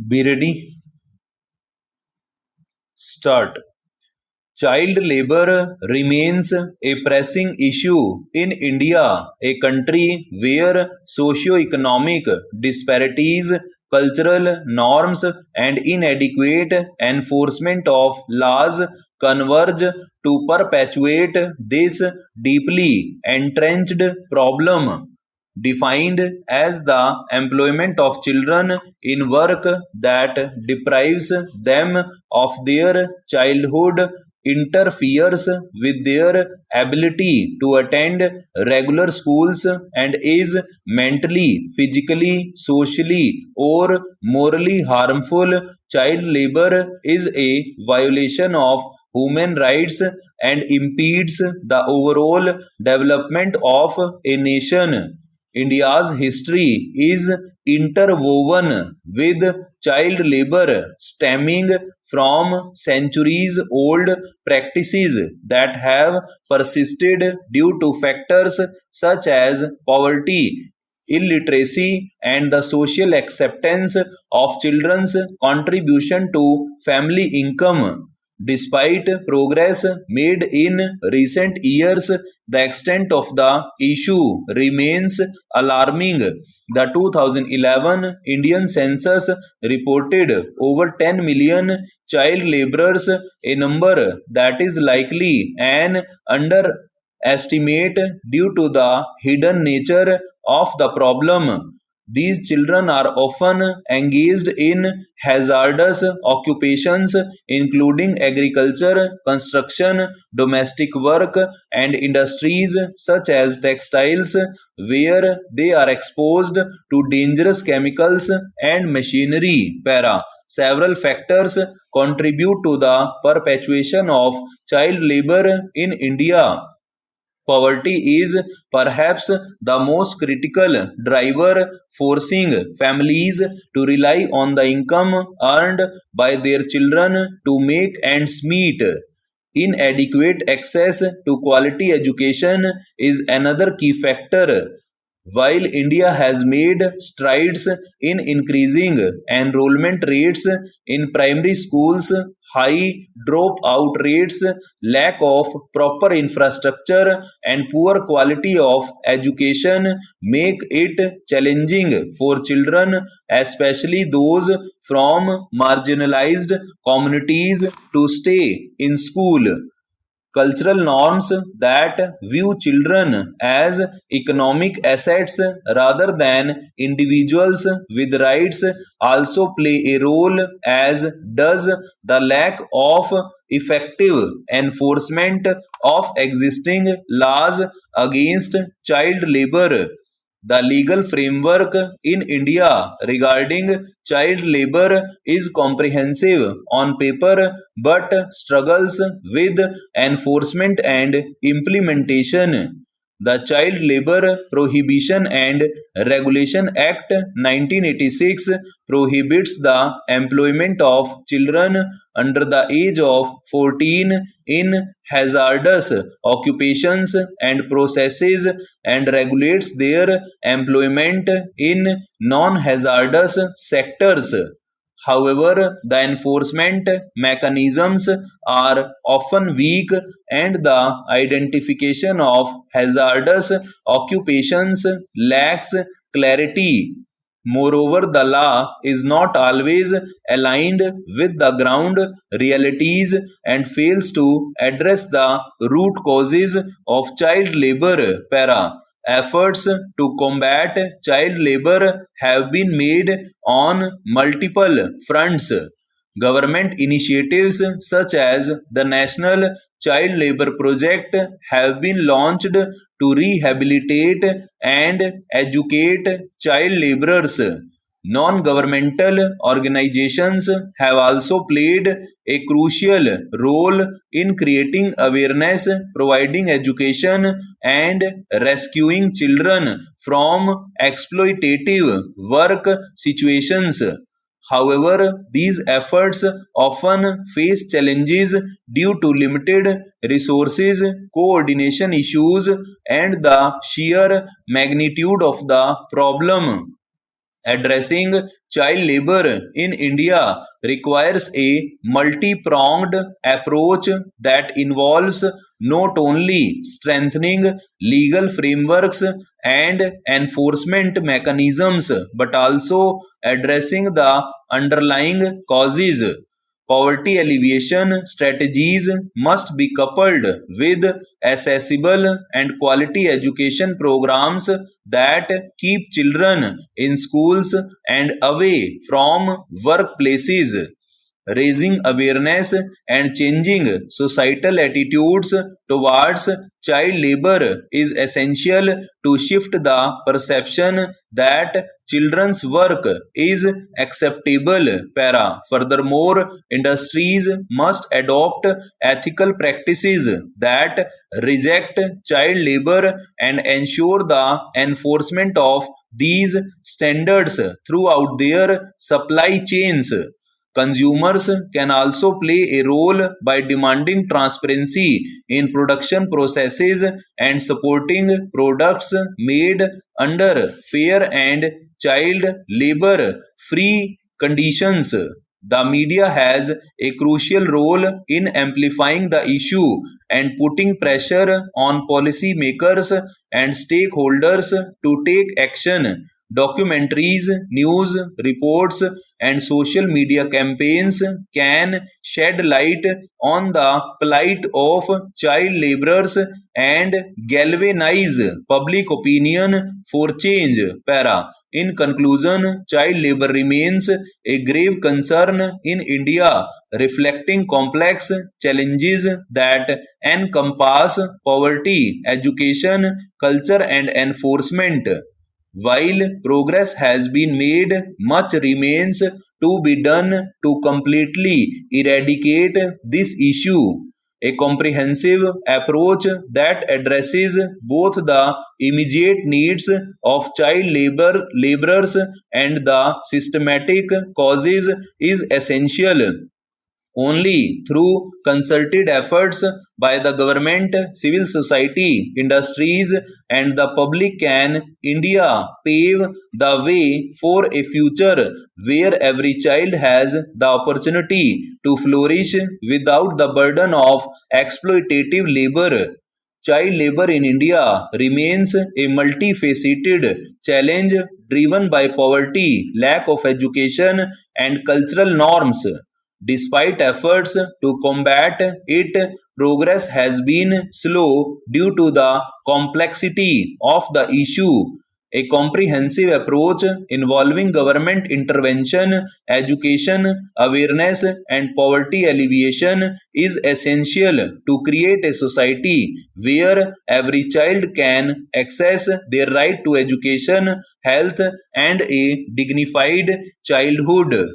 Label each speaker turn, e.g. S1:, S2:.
S1: Be ready, start. Child labor remains a pressing issue in India, a country where socio-economic disparities, cultural norms, and inadequate enforcement of laws converge to perpetuate this deeply entrenched problem, defined as the employment of children in work that deprives them of their childhood, interferes with their ability to attend regular schools, and is mentally, physically, socially, or morally harmful. Child labor is a violation of human rights and impedes the overall development of a nation. India's history is interwoven with child labor, stemming from centuries old practices that have persisted due to factors such as poverty, illiteracy, and the social acceptance of children's contribution to family income. Despite progress made in recent years, the extent of the issue remains alarming. The 2011 Indian census reported over 10 million child laborers, a number that is likely an underestimate due to the hidden nature of the problem. These children are often engaged in hazardous occupations, including agriculture, construction, domestic work, and industries such as textiles, where they are exposed to dangerous chemicals and machinery. Several factors contribute to the perpetuation of child labor in India. Poverty is perhaps the most critical driver, forcing families to rely on the income earned by their children to make ends meet. Inadequate access to quality education is another key factor. While India has made strides in increasing enrollment rates in primary schools, high dropout rates, lack of proper infrastructure, and poor quality of education make it challenging for children, especially those from marginalized communities, to stay in school. Cultural norms that view children as economic assets rather than individuals with rights also play a role, as does the lack of effective enforcement of existing laws against child labor. The legal framework in India regarding child labor is comprehensive on paper but struggles with enforcement and implementation. The Child Labor Prohibition and Regulation Act 1986 prohibits the employment of children under the age of 14 in hazardous occupations and processes, and regulates their employment in non-hazardous sectors. However, the enforcement mechanisms are often weak, and the identification of hazardous occupations lacks clarity. Moreover, the law is not always aligned with the ground realities and fails to address the root causes of child labor. Efforts to combat child labor have been made on multiple fronts. Government initiatives such as the National Child Labor Project have been launched to rehabilitate and educate child laborers. Non-governmental organizations have also played a crucial role in creating awareness, providing education, and rescuing children from exploitative work situations. However, these efforts often face challenges due to limited resources, coordination issues, and the sheer magnitude of the problem. Addressing child labor in India requires a multi-pronged approach that involves not only strengthening legal frameworks and enforcement mechanisms but also addressing the underlying causes. Poverty alleviation strategies must be coupled with accessible and quality education programs that keep children in schools and away from workplaces. Raising awareness and changing societal attitudes towards child labor is essential to shift the perception that children's work is acceptable. Furthermore, industries must adopt ethical practices that reject child labor and ensure the enforcement of these standards throughout their supply chains. Consumers can also play a role by demanding transparency in production processes and supporting products made under fair and child labor free conditions. The media has a crucial role in amplifying the issue and putting pressure on policymakers and stakeholders to take action. Documentaries, news reports, and social media campaigns can shed light on the plight of child laborers and galvanize public opinion for change. In conclusion, child labor remains a grave concern in India, reflecting complex challenges that encompass poverty, education, culture, and enforcement. While progress has been made, much remains to be done to completely eradicate this issue. A comprehensive approach that addresses both the immediate needs of child laborers and the systematic causes is essential. Only through concerted efforts by the government, civil society, industries, and the public can India pave the way for a future where every child has the opportunity to flourish without the burden of exploitative labor. Child labor in India remains a multifaceted challenge driven by poverty, lack of education, and cultural norms. Despite efforts to combat it, progress has been slow due to the complexity of the issue. A comprehensive approach involving government intervention, education, awareness, and poverty alleviation is essential to create a society where every child can access their right to education, health, and a dignified childhood.